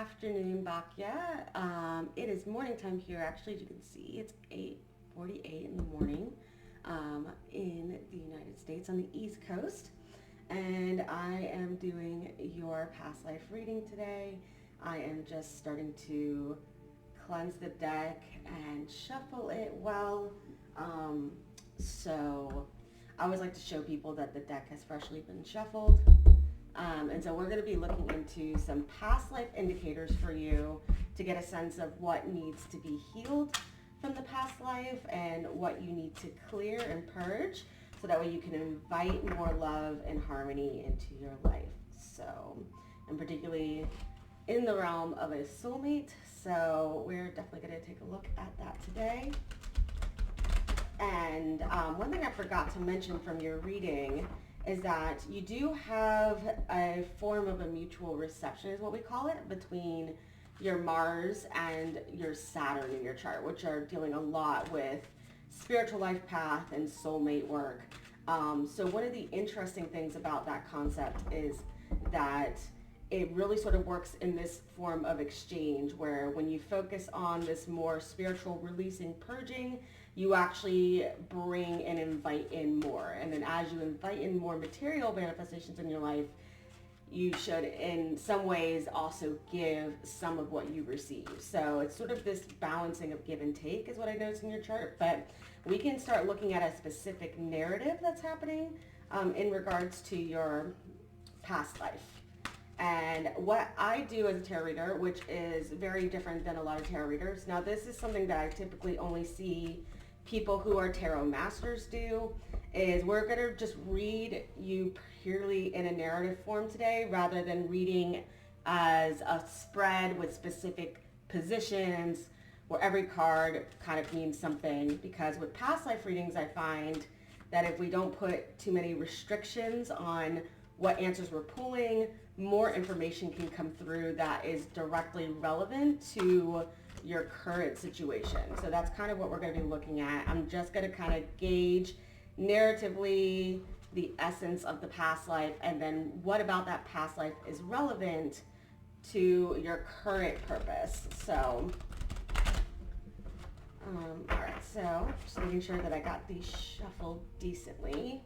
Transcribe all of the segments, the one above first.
afternoon, Baukje. It is morning time here. Actually, as you can see, it's 8:48 in the morning in the United States on the East Coast. And I am doing your past life reading today. I am just starting to cleanse the deck and shuffle it well. So I always like to show people that the deck has freshly been shuffled. And so we're going to be looking into some past life indicators for you to get a sense of what needs to be healed from the past life and what you need to clear and purge so that way you can invite more love and harmony into your life. So, and particularly in the realm of a soulmate. So we're definitely going to take a look at that today. And one thing I forgot to mention from your reading is that you do have a form of a mutual reception, is what we call it, between your Mars and your Saturn in your chart, which are dealing a lot with spiritual life path and soulmate work. So one of the interesting things about that concept is that it really sort of works in this form of exchange where when you focus on this more spiritual releasing, purging, you actually bring and invite in more. And then as you invite in more material manifestations in your life, you should in some ways also give some of what you receive. So it's sort of this balancing of give and take is what I noticed in your chart. But we can start looking at a specific narrative that's happening in regards to your past life. And what I do as a tarot reader, which is very different than a lot of tarot readers. Now, this is something that I typically only see people who are tarot masters do, is we're going to just read you purely in a narrative form today rather than reading as a spread with specific positions where every card kind of means something. Because with past life readings, I find that if we don't put too many restrictions on what answers we're pulling, more information can come through that is directly relevant to your current situation. So that's kind of what we're going to be looking at. I'm just going to kind of gauge narratively the essence of the past life and then what about that past life is relevant to your current purpose. So, all right, so just making sure that I got these shuffled decently.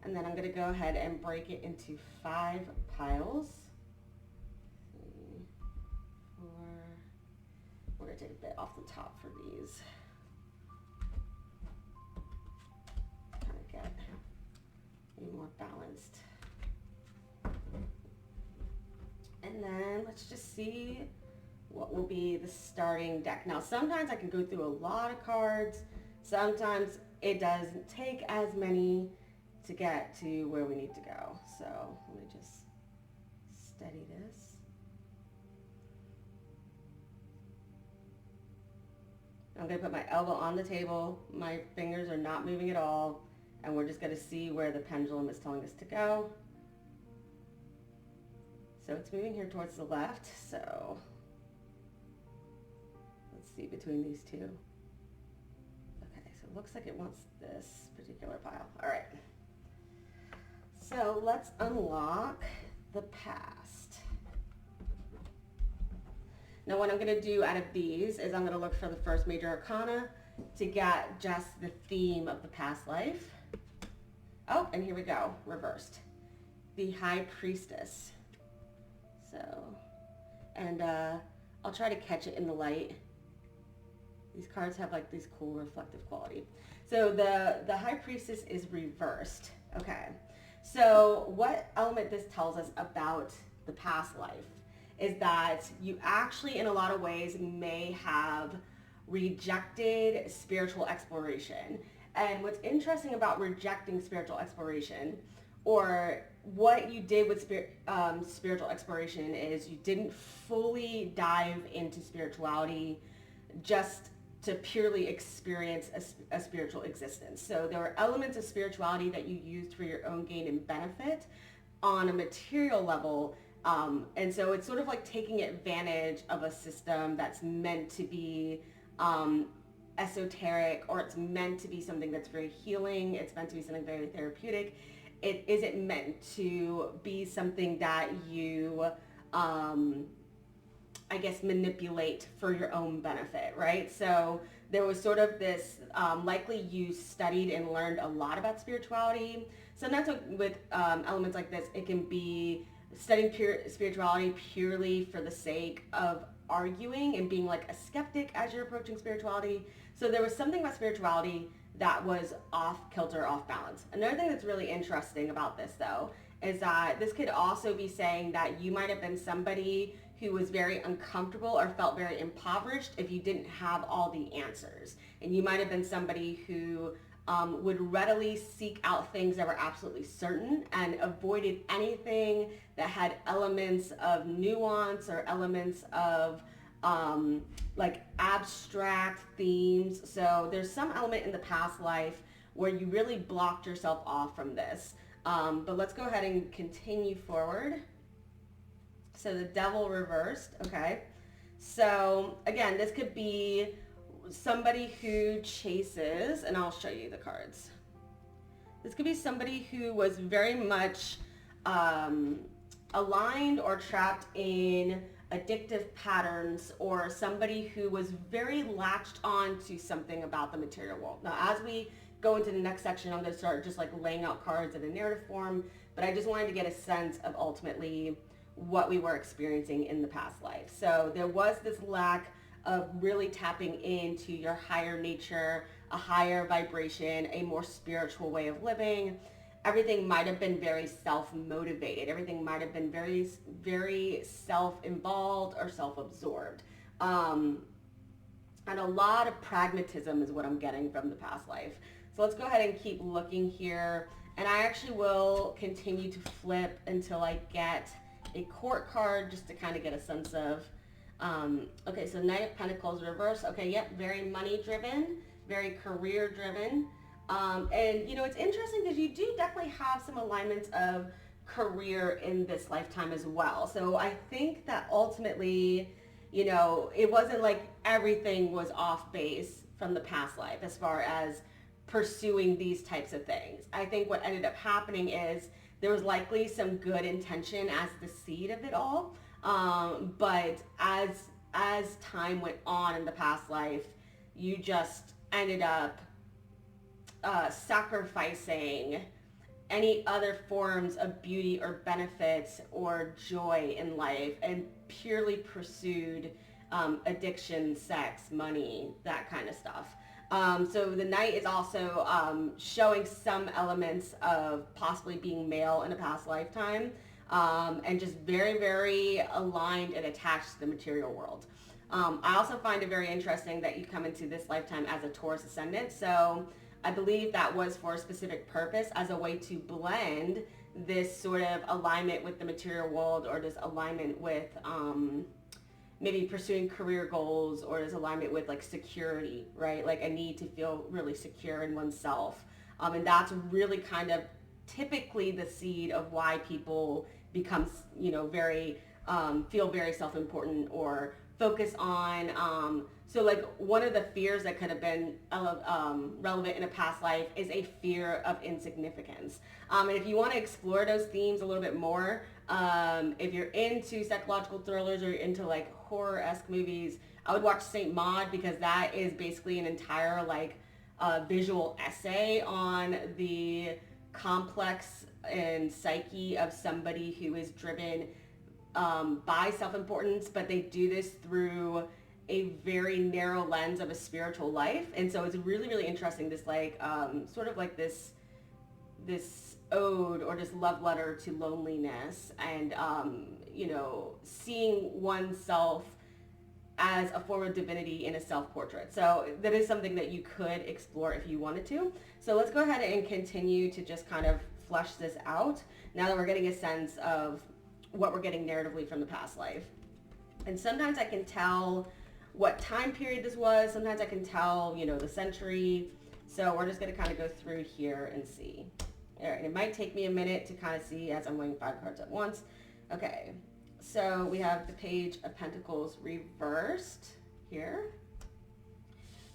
And then I'm going to go ahead and break it into 5 piles. 3, 4. We're going to take a bit off the top for these. Kind of get more balanced. And then let's just see what will be the starting deck. Now, sometimes I can go through a lot of cards. Sometimes it doesn't take as many to get to where we need to go. So let me just steady this. I'm going to put my elbow on the table. My fingers are not moving at all. And we're just going to see where the pendulum is telling us to go. So it's moving here towards the left. So let's see between these two. Okay, so it looks like it wants this particular pile. All right. So let's unlock the past. Now what I'm going to do out of these is I'm going to look for the first major arcana to get just the theme of the past life. Oh, and here we go, reversed. The High Priestess. So, and I'll try to catch it in the light. These cards have like this cool reflective quality. So the High Priestess is reversed. Okay. So what element this tells us about the past life is that you actually, in a lot of ways, may have rejected spiritual exploration. And what's interesting about rejecting spiritual exploration, or what you did with spiritual exploration, is you didn't fully dive into spirituality just to purely experience a spiritual existence. So there were elements of spirituality that you used for your own gain and benefit on a material level. And so it's sort of like taking advantage of a system that's meant to be esoteric, or it's meant to be something that's very healing. It's meant to be something very therapeutic. It isn't meant to be something that you I guess, manipulate for your own benefit, right? So there was sort of this, likely you studied and learned a lot about spirituality. Sometimes with elements like this, it can be studying spirituality purely for the sake of arguing and being like a skeptic as you're approaching spirituality. So there was something about spirituality that was off kilter, off balance. Another thing that's really interesting about this, though, is that this could also be saying that you might have been somebody who was very uncomfortable or felt very impoverished if you didn't have all the answers. And you might have been somebody who would readily seek out things that were absolutely certain and avoided anything that had elements of nuance or elements of like abstract themes. So there's some element in the past life where you really blocked yourself off from this. But let's go ahead and continue forward. So the devil reversed, okay? So again, this could be somebody who chases, and I'll show you the cards. This could be somebody who was very much aligned or trapped in addictive patterns, or somebody who was very latched on to something about the material world. Now, as we go into the next section, I'm going to start just like laying out cards in a narrative form, but I just wanted to get a sense of ultimately what we were experiencing in the past life. So there was this lack of really tapping into your higher nature, a higher vibration, a more spiritual way of living. Everything might have been very self-motivated. Everything might have been very, very self-involved or self-absorbed. And a lot of pragmatism is what I'm getting from the past life. So let's go ahead and keep looking here. And I actually will continue to flip until I get a court card just to kind of get a sense of, okay, so Knight of Pentacles reverse. Okay, yep, very money driven, very career driven. And, you know, it's interesting because you do definitely have some alignments of career in this lifetime as well. So I think that ultimately, you know, it wasn't like everything was off base from the past life as far as pursuing these types of things. I think what ended up happening is there was likely some good intention as the seed of it all. But as time went on in the past life, you just ended up sacrificing any other forms of beauty or benefits or joy in life and purely pursued addiction, sex, money, that kind of stuff. So the Knight is also showing some elements of possibly being male in a past lifetime, and just very, very aligned and attached to the material world. I also find it very interesting that you come into this lifetime as a Taurus ascendant. So I believe that was for a specific purpose, as a way to blend this sort of alignment with the material world, or this alignment with maybe pursuing career goals, or this alignment with like security, right? Like a need to feel really secure in oneself. And that's really kind of typically the seed of why people become, you know, very, feel very self-important or focus on, so like one of the fears that could have been relevant in a past life is a fear of insignificance. And if you want to explore those themes a little bit more, if you're into psychological thrillers or you're into like horror-esque movies, I would watch Saint Maud, because that is basically an entire like visual essay on the complex and psyche of somebody who is driven by self-importance, but they do this through a very narrow lens of a spiritual life. And so it's really, really interesting, this like sort of like this ode or this love letter to loneliness, and you know, seeing oneself as a form of divinity in a self-portrait. So that is something that you could explore if you wanted to. So let's go ahead and continue to just kind of flesh this out now that we're getting a sense of what we're getting narratively from the past life. And sometimes I can tell what time period this was. Sometimes I can tell, you know, the century. So we're just going to kind of go through here and see. All right, it might take me a minute to kind of see as I'm weighing 5 cards at once. Okay, so we have the Page of Pentacles reversed here.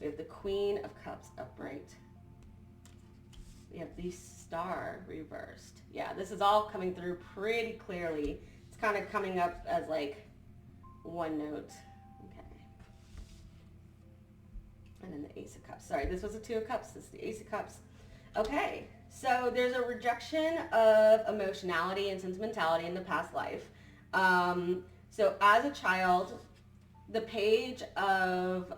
We have the Queen of Cups upright. We have the Star reversed. Yeah, this is all coming through pretty clearly. It's kind of coming up as like one note. Okay. And then the Ace of Cups. Sorry, this was a Two of Cups. This is the Ace of Cups. Okay, so there's a rejection of emotionality and sentimentality in the past life. So as a child, the Page of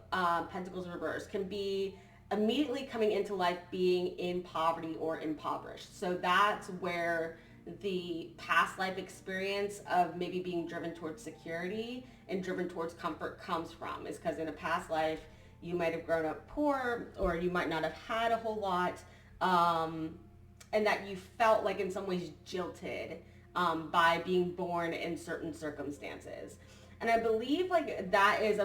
Pentacles reversed can be immediately coming into life being in poverty or impoverished. So that's where the past life experience of maybe being driven towards security and driven towards comfort comes from, is because in a past life you might have grown up poor, or you might not have had a whole lot, and that you felt like in some ways jilted by being born in certain circumstances. And I believe like that is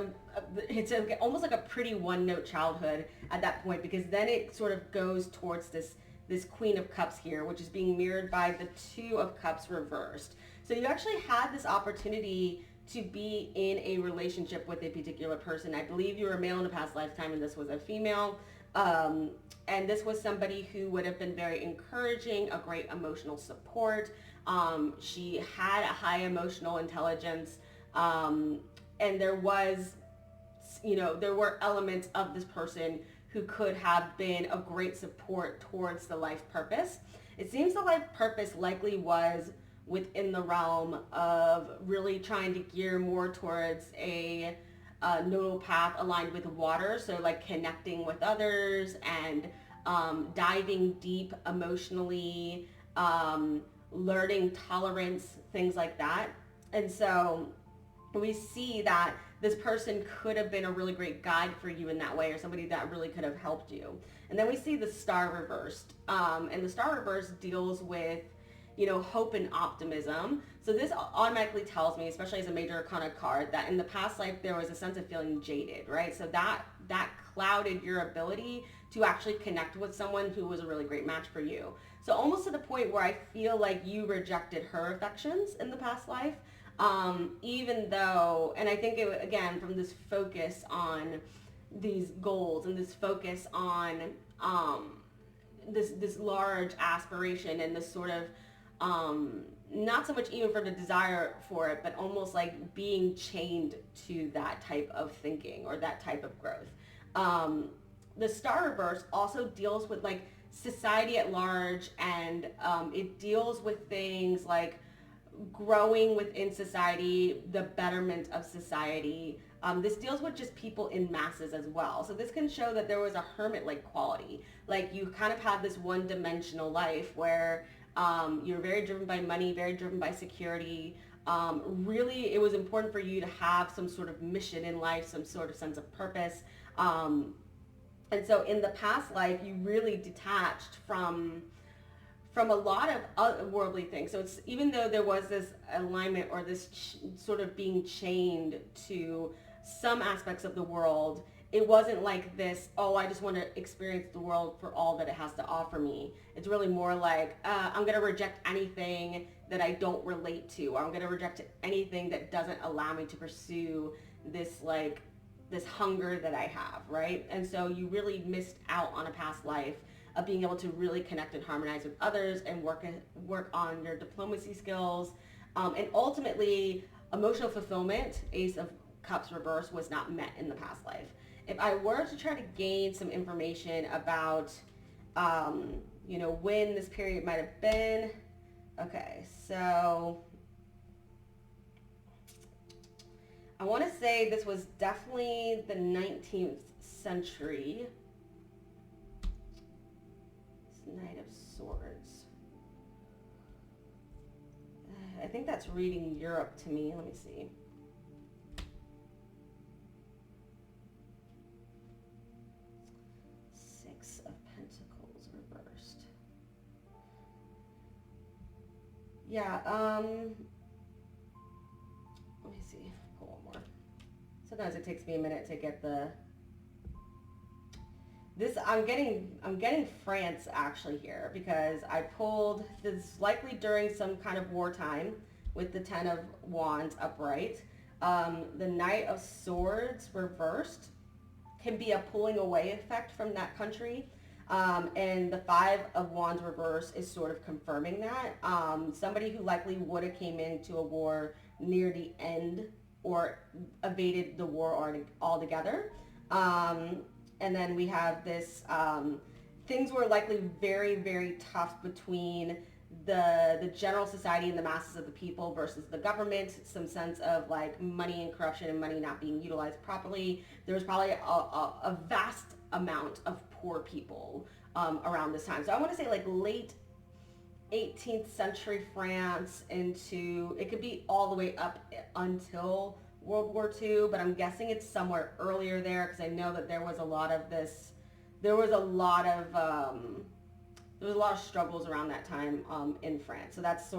almost like a pretty one-note childhood at that point, because then it sort of goes towards this Queen of Cups here, which is being mirrored by the Two of Cups reversed. So you actually had this opportunity to be in a relationship with a particular person. I believe you were a male in a past lifetime and this was a female. And this was somebody who would have been very encouraging, a great emotional support. She had a high emotional intelligence. And there was, there were elements of this person who could have been a great support towards the life purpose. It seems the life purpose likely was within the realm of really trying to gear more towards a nodal path aligned with water. So like connecting with others and diving deep emotionally, learning tolerance, things like that. And so we see that this person could have been a really great guide for you in that way, or somebody that really could have helped you. And then we see the Star reversed. And the Star reversed deals with, hope and optimism. So this automatically tells me, especially as a major arcana card, that in the past life there was a sense of feeling jaded, right? So that clouded your ability to actually connect with someone who was a really great match for you. So almost to the point where I feel like you rejected her affections in the past life. Even though, and I think it, again, from this focus on these goals and this focus on this large aspiration and this sort of not so much even for the desire for it, but almost like being chained to that type of thinking or that type of growth. The Star reverse also deals with like society at large, and it deals with things like growing within society, the betterment of society. This deals with just people in masses as well. So this can show that there was a hermit-like quality. Like you kind of had this one-dimensional life where you're very driven by money, very driven by security. Really, it was important for you to have some sort of mission in life, some sort of sense of purpose. And so in the past life, you really detached from a lot of otherworldly things. So it's, even though there was this alignment or this sort of being chained to some aspects of the world, it wasn't like this, oh, I just want to experience the world for all that it has to offer me. It's really more like, I'm going to reject anything that I don't relate to, or I'm going to reject anything that doesn't allow me to pursue this hunger that I have, right? And so you really missed out on a past life of being able to really connect and harmonize with others and work on your diplomacy skills. And ultimately, emotional fulfillment, Ace of Cups reverse, was not met in the past life. If I were to try to gain some information about, when this period might have been, okay, so I want to say this was definitely the 19th century. Knight of Swords. I think that's reading Europe to me. Let me see. Six of Pentacles reversed. Yeah, let me see. Pull one more. Sometimes it takes me a minute to get the I'm getting France actually here, because I pulled this likely during some kind of wartime with the Ten of Wands upright. The Knight of Swords reversed can be a pulling away effect from that country. And the Five of Wands reverse is sort of confirming that. Somebody who likely would have came into a war near the end or evaded the war altogether. And then we have this, things were likely very, very tough between the general society and the masses of the people versus the government. Some sense of like money and corruption and money not being utilized properly. There was probably a vast amount of poor people around this time. So I want to say like late 18th century France into, it could be all the way up until World War II, but I'm guessing it's somewhere earlier there because I know that there was a lot of this, there was a lot of struggles around that time in France. So that's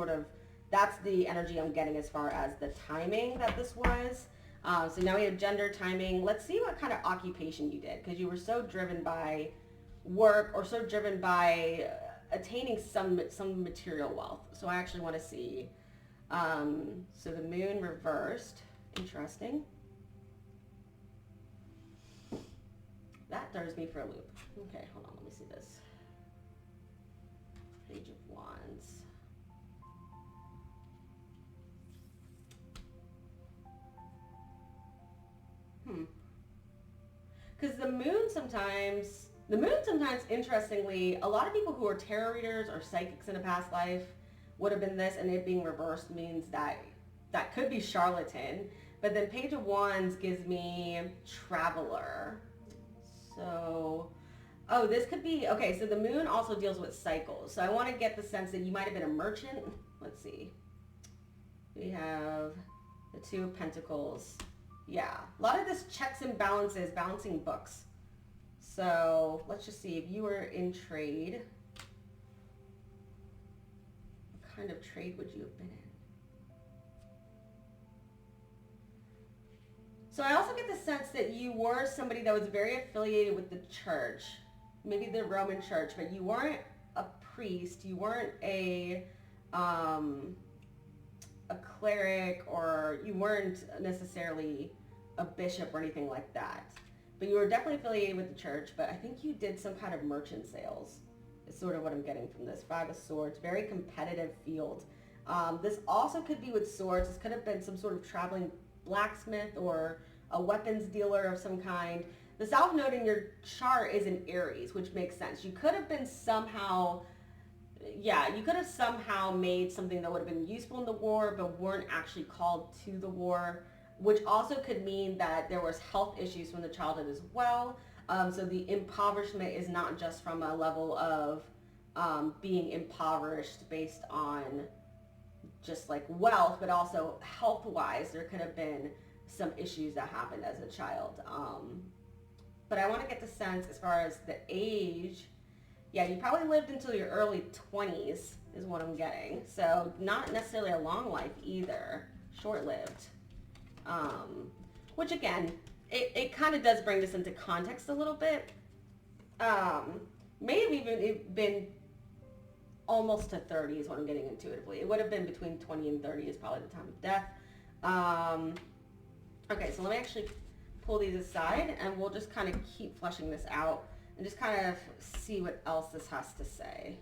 that's the energy I'm getting as far as the timing that this was. So now we have gender, timing. Let's see what kind of occupation you did, because you were so driven by work or so driven by attaining some material wealth. So I actually want to see. So the moon reversed. Interesting. That throws me for a loop. Okay, hold on. Let me see this. Page of Wands. Because the moon sometimes, interestingly, a lot of people who are tarot readers or psychics in a past life would have been this, and it being reversed means that that could be charlatan. But then Page of Wands gives me traveler. So, oh, this could be, okay, so the moon also deals with cycles. So I want to get the sense that you might have been a merchant. Let's see. We have the Two of Pentacles. Yeah, a lot of this checks and balances, balancing books. So let's just see if you were in trade. What kind of trade would you have been in? So I also get the sense that you were somebody that was very affiliated with the church, maybe the Roman church, but you weren't a priest, you weren't a cleric, or you weren't necessarily a bishop or anything like that. But you were definitely affiliated with the church, but I think you did some kind of merchant sales, is sort of what I'm getting from this. Five of Swords, very competitive field. This also could be with swords. This could have been some sort of traveling blacksmith or a weapons dealer of some kind. The South Node in your chart is in Aries, which makes sense. You could have been somehow, yeah, you could have somehow made something that would have been useful in the war, but weren't actually called to the war, which also could mean that there was health issues from the childhood as well. So the impoverishment is not just from a level of being impoverished based on just like wealth, but also health-wise, there could have been some issues that happened as a child. But I want to get the sense as far as the age. Yeah, you probably lived until your early 20s is what I'm getting. So not necessarily a long life either, short-lived. Which again, it kind of does bring this into context a little bit. May have even been almost to 30 is what I'm getting intuitively. It would have been between 20 and 30 is probably the time of death. Okay, so let me actually pull these aside, and we'll just kind of keep fleshing this out and just kind of see what else this has to say.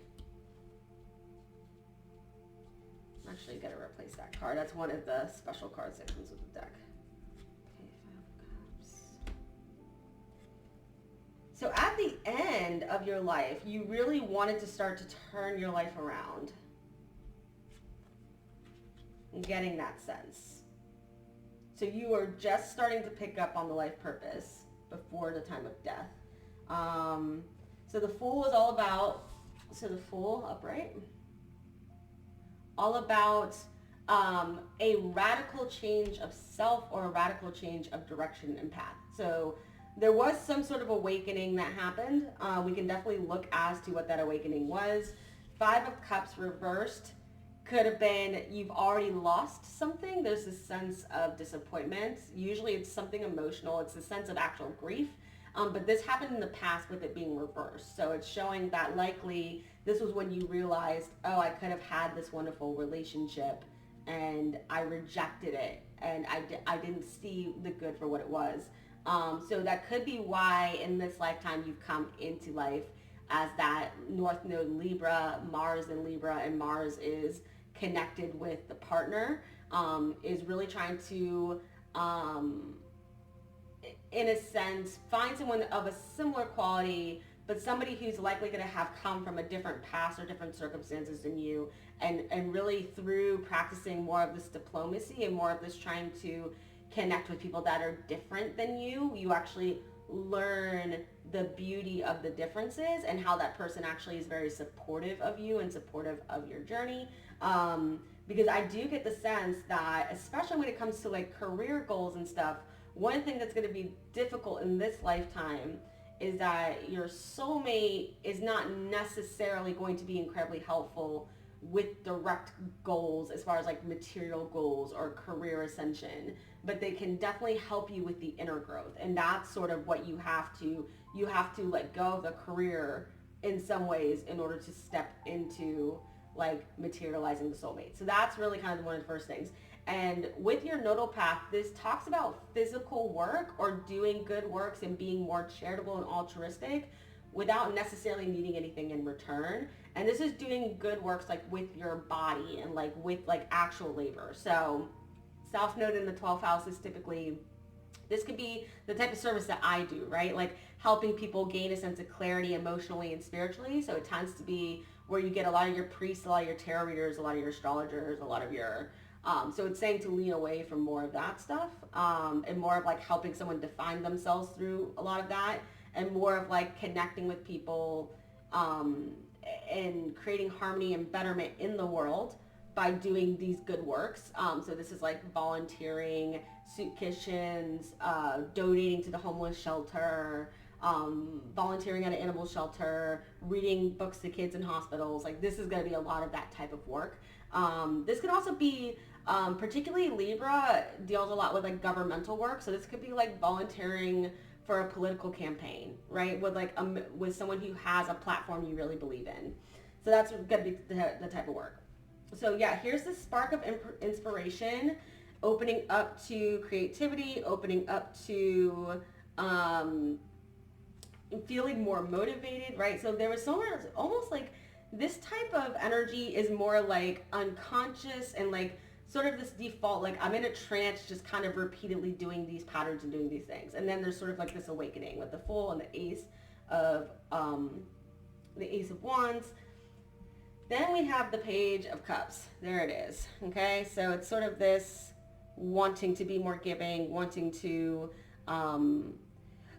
I'm actually going to replace that card. That's one of the special cards that comes with the deck. Okay, Five of Cups. So at the end of your life, you really wanted to start to turn your life around. I'm getting that sense. So you were just starting to pick up on the life purpose before the time of death. So the Fool is all about, so the Fool, upright, all about a radical change of self or a radical change of direction and path. So there was some sort of awakening that happened. We can definitely look as to what that awakening was. Five of Cups reversed could have been you've already lost something. There's this sense of disappointment. Usually it's something emotional. It's a sense of actual grief. But this happened in the past with it being reversed. So it's showing that likely this was when you realized, oh, I could have had this wonderful relationship and I rejected it and I didn't see the good for what it was. So that could be why in this lifetime you've come into life as that North Node Libra, Mars in Libra, and Mars is connected with the partner, is really trying to in a sense, find someone of a similar quality, but somebody who's likely going to have come from a different past or different circumstances than you, and really through practicing more of this diplomacy and more of this trying to connect with people that are different than you actually learn the beauty of the differences and how that person actually is very supportive of you and supportive of your journey. Because I do get the sense that, especially when it comes to like career goals and stuff, one thing that's going to be difficult in this lifetime is that your soulmate is not necessarily going to be incredibly helpful with direct goals as far as like material goals or career ascension, but they can definitely help you with the inner growth. And that's sort of what you have to let go of the career in some ways in order to step into like materializing the soulmate. So that's really kind of one of the first things. And with your nodal path, this talks about physical work or doing good works and being more charitable and altruistic without necessarily needing anything in return. And this is doing good works like with your body and like with like actual labor. So South Node in the 12th house is typically, this could be the type of service that I do, right? Like helping people gain a sense of clarity emotionally and spiritually. So it tends to be where you get a lot of your priests, a lot of your tarot readers, a lot of your astrologers, a lot of your, so it's saying to lean away from more of that stuff, and more of like helping someone define themselves through a lot of that, and more of like connecting with people, and creating harmony and betterment in the world by doing these good works. So this is like volunteering, soup kitchens, donating to the homeless shelter, volunteering at an animal shelter, reading books to kids in hospitals. Like this is going to be a lot of that type of work. This could also be, particularly Libra deals a lot with like governmental work. So this could be like volunteering for a political campaign, right? With like with someone who has a platform you really believe in. So that's going to be the type of work. So yeah, here's the spark of inspiration, opening up to creativity, opening up to feeling more motivated, right? So there was somewhere almost like this type of energy is more like unconscious and like sort of this default, like I'm in a trance just kind of repeatedly doing these patterns and doing these things. And then there's sort of like this awakening with the Fool and the Ace of Wands. Then we have the Page of Cups. There it is. Okay, so it's sort of this wanting to be more giving, wanting to,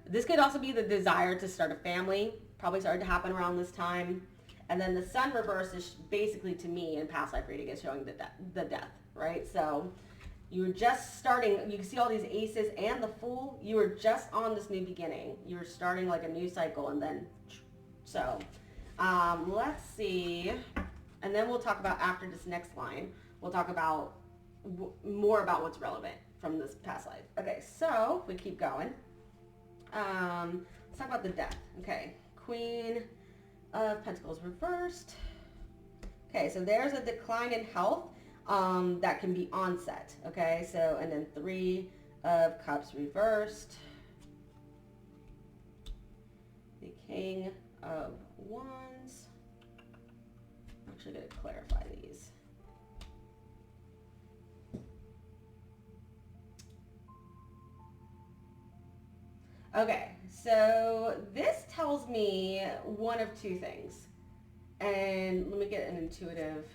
this could also be the desire to start a family, probably started to happen around this time. And then the Sun reverse is basically, to me, in past life reading, is showing the death, right? So you were just starting, you can see all these aces and the Fool, you were just on this new beginning. You were starting like a new cycle, and then, so let's see. And then we'll talk about, after this next line, we'll talk about more about what's relevant from this past life. Okay, so we keep going. Let's talk about the death. Okay, Queen of Pentacles reversed. Okay, so there's a decline in health that can be onset. Okay, so, and then Three of Cups reversed. The King of Wands. I'm actually going to clarify these. Okay, so this tells me one of two things. And let me get an intuitive.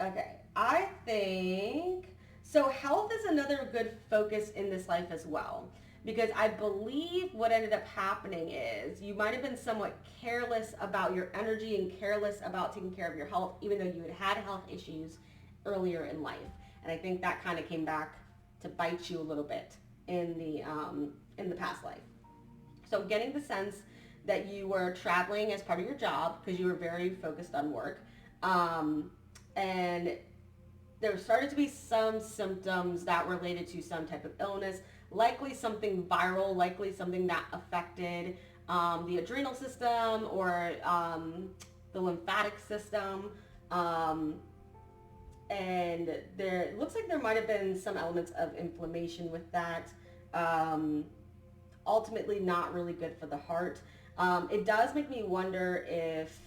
Okay, I think, so health is another good focus in this life as well. Because I believe what ended up happening is you might have been somewhat careless about your energy and careless about taking care of your health, even though you had health issues earlier in life. And I think that kind of came back to bite you a little bit in the past life. So getting the sense that you were traveling as part of your job because you were very focused on work. And there started to be some symptoms that related to some type of illness, likely something viral, likely something that affected the adrenal system or the lymphatic system. And there looks like there might have been some elements of inflammation with that. Ultimately not really good for the heart. It does make me wonder if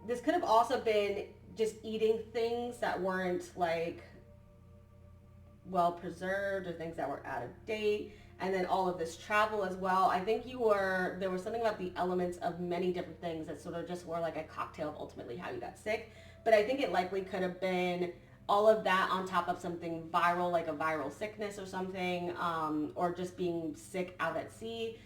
this could have also been just eating things that weren't like well preserved or things that were out of date. And then all of this travel as well. I think there was something about the elements of many different things that sort of just were like a cocktail of ultimately how you got sick. But I think it likely could have been all of that on top of something viral, like a viral sickness or something, or just being sick out at sea.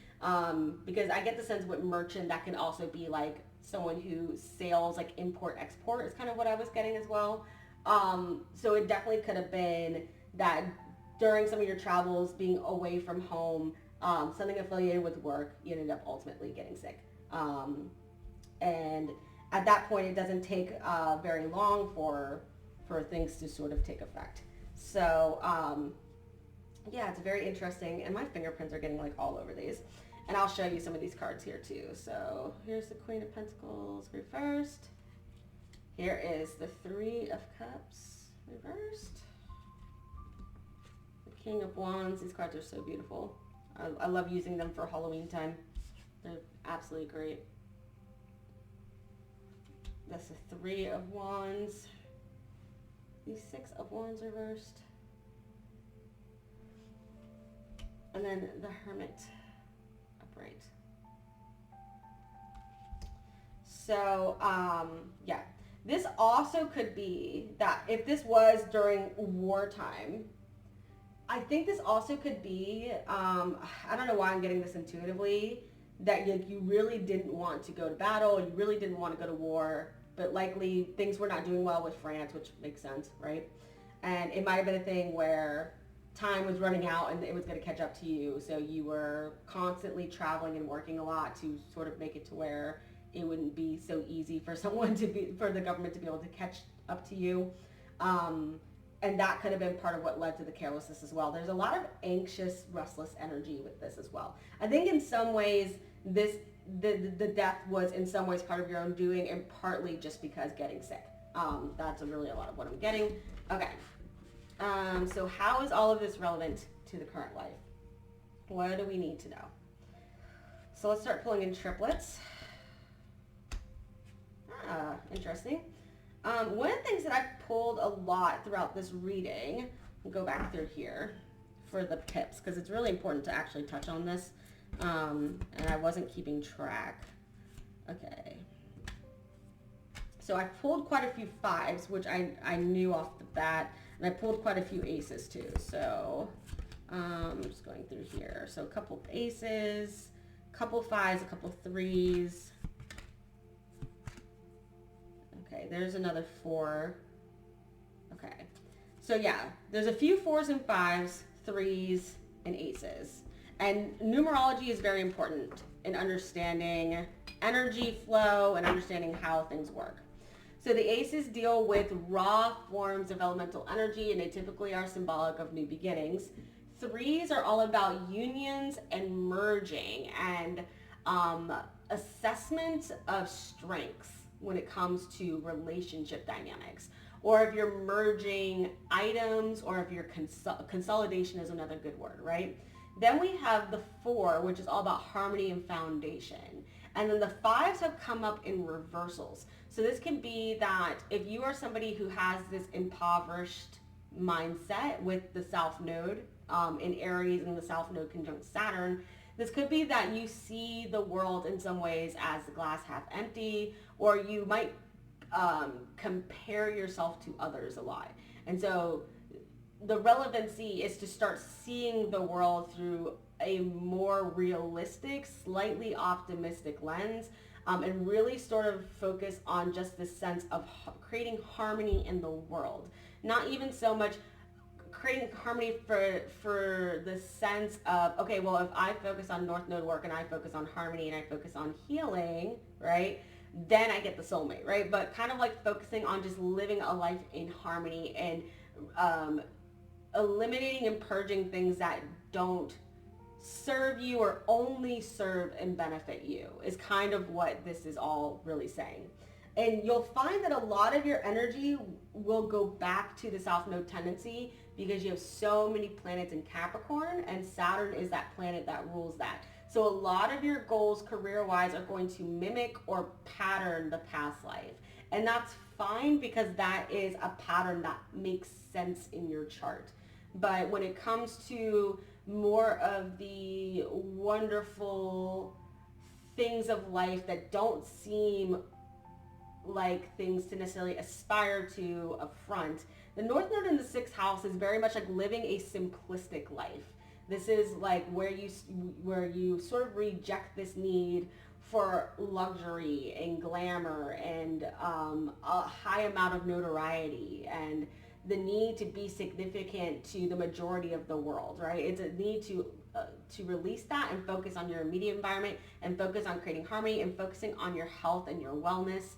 Because I get the sense with merchant that can also be like someone who sails, like import export is kind of what I was getting as well. So it definitely could have been that during some of your travels, being away from home, something affiliated with work, you ended up ultimately getting sick. And at that point, it doesn't take very long for things to sort of take effect. So yeah, it's very interesting. And my fingerprints are getting like all over these. And I'll show you some of these cards here too. So here's the Queen of Pentacles reversed. Here is the Three of Cups reversed. The King of Wands. These cards are so beautiful. I love using them for Halloween time. They're absolutely great. That's the Three of Wands. The Six of Wands reversed. And then the Hermit upright. So, yeah. This also could be that if this was during wartime, I think this also could be, I don't know why I'm getting this intuitively, that you really didn't want to go to battle, you really didn't want to go to war, but likely things were not doing well with France, which makes sense, right? And it might have been a thing where time was running out and it was going to catch up to you, so you were constantly traveling and working a lot to sort of make it to where it wouldn't be so easy for for the government to be able to catch up to you. And that could have been part of what led to the carelessness as well. There's a lot of anxious, restless energy with this as well. I think in some ways, the death was in some ways part of your own doing and partly just because getting sick. That's really a lot of what I'm getting. Okay. So how is all of this relevant to the current life? What do we need to know? So let's start pulling in triplets. Interesting. One of the things that I've pulled a lot throughout this reading, I'll go back through here for the pips, because it's really important to actually touch on this, and I wasn't keeping track. Okay. So I pulled quite a few fives, which I knew off the bat, and I pulled quite a few aces too. So I'm just going through here. So a couple aces, a couple fives, a couple threes. Okay, there's another four. Okay, so yeah, there's a few fours and fives, threes, and aces. And numerology is very important in understanding energy flow and understanding how things work. So the aces deal with raw forms of elemental energy, and they typically are symbolic of new beginnings. Threes are all about unions and merging and assessment of strengths when it comes to relationship dynamics, or if you're merging items, or if you're consolidation is another good word, right? Then we have the four, which is all about harmony and foundation. And then the fives have come up in reversals. So this can be that if you are somebody who has this impoverished mindset with the South Node in Aries and the South Node conjunct Saturn, this could be that you see the world in some ways as the glass half empty, or you might compare yourself to others a lot. And so the relevancy is to start seeing the world through a more realistic, slightly optimistic lens, and really sort of focus on just this sense of creating harmony in the world. Not even so much creating harmony for the sense of, okay, well, if I focus on North Node work and I focus on harmony and I focus on healing, right, then I get the soulmate, right? But kind of like focusing on just living a life in harmony and eliminating and purging things that don't serve you or only serve and benefit you is kind of what this is all really saying. And you'll find that a lot of your energy will go back to the South Node tendency because you have so many planets in Capricorn, and Saturn is that planet that rules that. So a lot of your goals career-wise are going to mimic or pattern the past life. And that's fine because that is a pattern that makes sense in your chart. But when it comes to more of the wonderful things of life that don't seem like things to necessarily aspire to up front, the North Node in the sixth house is very much like living a simplistic life. This is like where you sort of reject this need for luxury and glamour and a high amount of notoriety and the need to be significant to the majority of the world, right? It's a need to release that and focus on your immediate environment and focus on creating harmony and focusing on your health and your wellness.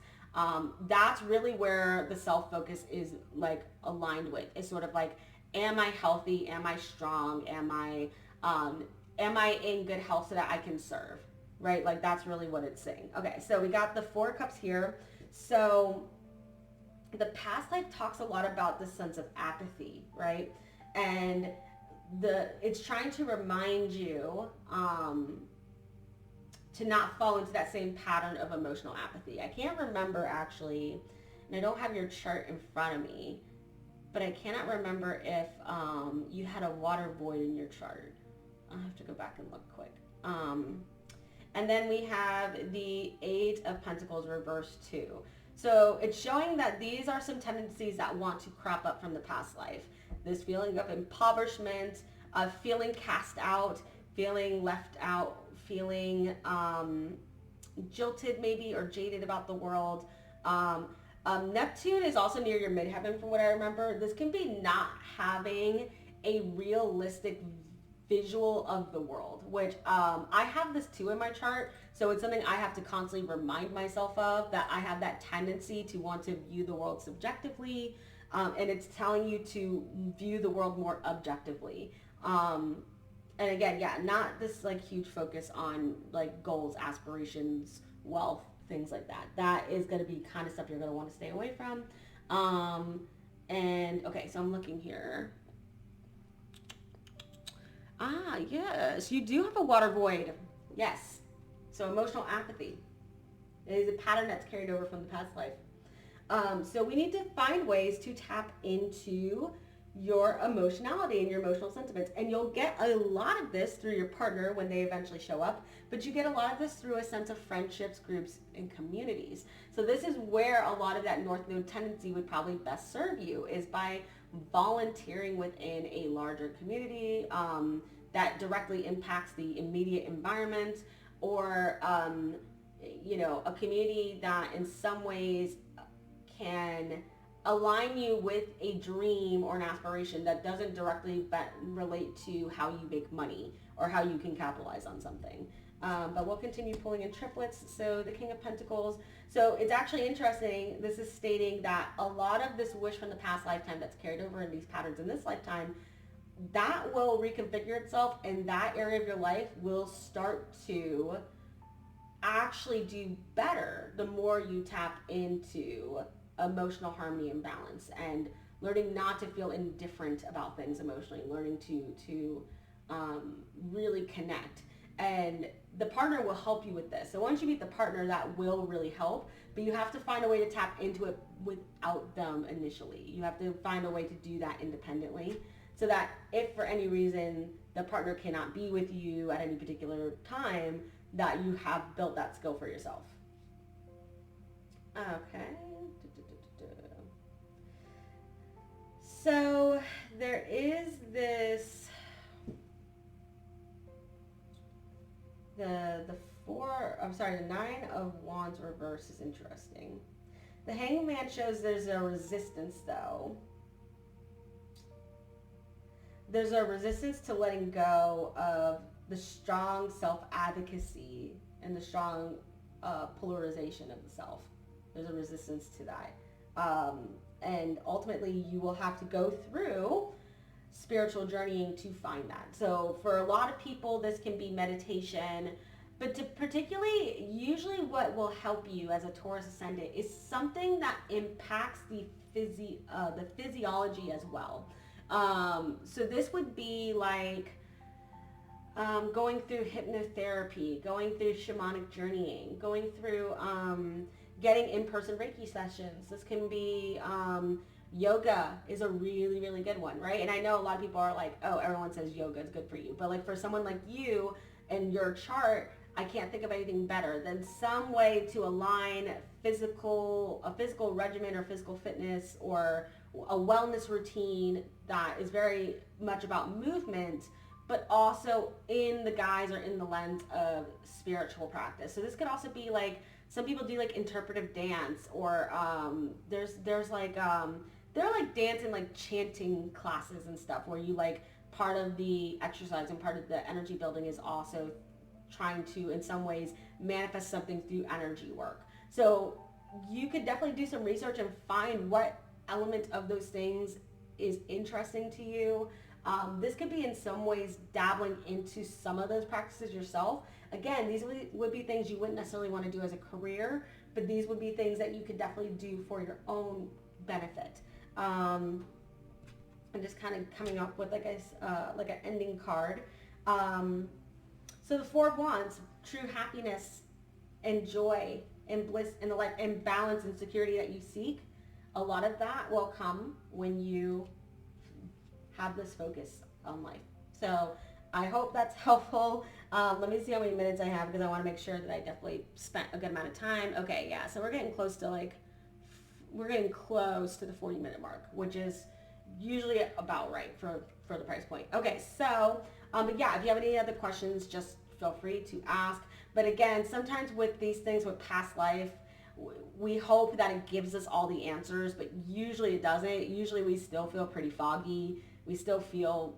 That's really where the self-focus is like aligned with. It's sort of like, am I healthy? Am I strong? Am I in good health so that I can serve? Right? Like that's really what it's saying. Okay, so we got the Four of Cups here. So the past life talks a lot about this sense of apathy, right? And it's trying to remind you to not fall into that same pattern of emotional apathy. I can't remember actually, and I don't have your chart in front of me, but I cannot remember if you had a water void in your chart. I'll have to go back and look quick. And then we have the Eight of Pentacles reversed too. So it's showing that these are some tendencies that want to crop up from the past life. This feeling of impoverishment, of feeling cast out, feeling left out, feeling jilted maybe or jaded about the world. Neptune is also near your midheaven from what I remember. This can be not having a realistic visual of the world, which I have this too in my chart. So it's something I have to constantly remind myself of, that I have that tendency to want to view the world subjectively. And it's telling you to view the world more objectively. And again, yeah, not this like huge focus on like goals, aspirations, wealth, things like that. That is going to be kind of stuff you're going to want to stay away from. And okay, so I'm looking here. Ah, yes, you do have a water void. Yes. So emotional apathy. It is a pattern that's carried over from the past life. So we need to find ways to tap into your emotionality and your emotional sentiments. And you'll get a lot of this through your partner when they eventually show up, but you get a lot of this through a sense of friendships, groups, and communities. So this is where a lot of that North Node tendency would probably best serve you, is by volunteering within a larger community that directly impacts the immediate environment, or a community that in some ways can align you with a dream or an aspiration that doesn't directly relate to how you make money or how you can capitalize on something. But we'll continue pulling in triplets. So the King of Pentacles. So it's actually interesting. This is stating that a lot of this wish from the past lifetime that's carried over in these patterns in this lifetime, that will reconfigure itself, and that area of your life will start to actually do better the more you tap into emotional harmony and balance, and learning not to feel indifferent about things emotionally, learning to really connect. And the partner will help you with this. So once you meet the partner, that will really help, but you have to find a way to tap into it without them initially. You have to find a way to do that independently, so that if for any reason the partner cannot be with you at any particular time, that you have built that skill for yourself. Okay. So there is this, the Nine of Wands reverse is interesting. The Hanged Man shows there's a resistance though. There's a resistance to letting go of the strong self-advocacy and the strong polarization of the self. There's a resistance to that. And ultimately you will have to go through spiritual journeying to find that. So for a lot of people, this can be meditation, but particularly, usually what will help you as a Taurus ascendant is something that impacts the physiology as well. So this would be like going through hypnotherapy, going through shamanic journeying, going through getting in-person Reiki sessions. This can be Yoga is a really, really good one, right? And I know a lot of people are like, oh, everyone says yoga is good for you. But like for someone like you and your chart, I can't think of anything better than some way to align a physical regimen or physical fitness or a wellness routine that is very much about movement, but also in the guise or in the lens of spiritual practice. So this could also be like, some people do like interpretive dance, or there's like they're like dance and like chanting classes and stuff where you like, part of the exercise and part of the energy building is also trying to in some ways manifest something through energy work. So you could definitely do some research and find what element of those things is interesting to you. This could be in some ways dabbling into some of those practices yourself. Again, these would be things you wouldn't necessarily want to do as a career, but these would be things that you could definitely do for your own benefit. I'm just kind of coming up with like an ending card. So the Four of Wands, true happiness and joy and bliss and the life and balance and security that you seek, a lot of that will come when you have this focus on life. So I hope that's helpful. Let me see how many minutes I have, because I want to make sure that I definitely spent a good amount of time. Okay, yeah, so we're getting close to the 40-minute mark, which is usually about right for the price point. Okay, so, but yeah, if you have any other questions, just feel free to ask. But again, sometimes with these things with past life, we hope that it gives us all the answers, but usually it doesn't. Usually we still feel pretty foggy. We still feel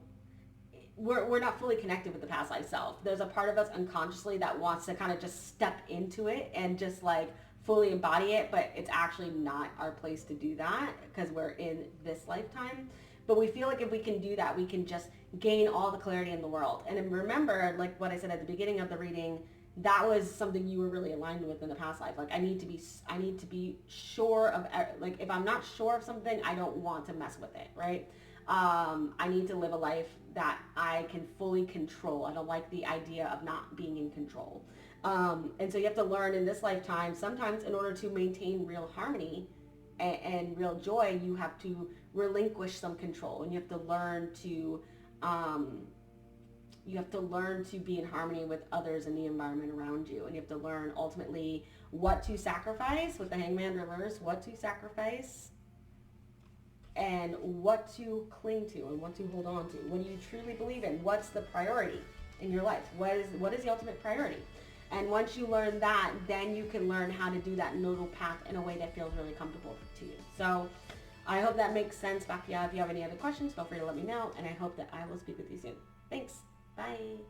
we're not fully connected with the past life self. There's a part of us unconsciously that wants to kind of just step into it and just like fully embody it, but it's actually not our place to do that because we're in this lifetime. But we feel like if we can do that, we can just gain all the clarity in the world. And remember, like what I said at the beginning of the reading, that was something you were really aligned with in the past life. Like I need to be sure of, like if I'm not sure of something, I don't want to mess with it, right? I need to live a life that I can fully control. I don't like the idea of not being in control. And so you have to learn in this lifetime, sometimes in order to maintain real harmony and real joy, you have to relinquish some control, and you have to learn to be in harmony with others in the environment around you. And you have to learn ultimately what to sacrifice with the Hangman reverse, what to sacrifice and what to cling to and what to hold on to. What do you truly believe in? What's the priority in your life? What is the ultimate priority? And once you learn that, then you can learn how to do that nodal path in a way that feels really comfortable to you. So I hope that makes sense, Baukje. If you have any other questions, feel free to let me know. And I hope that I will speak with you soon. Thanks. Bye.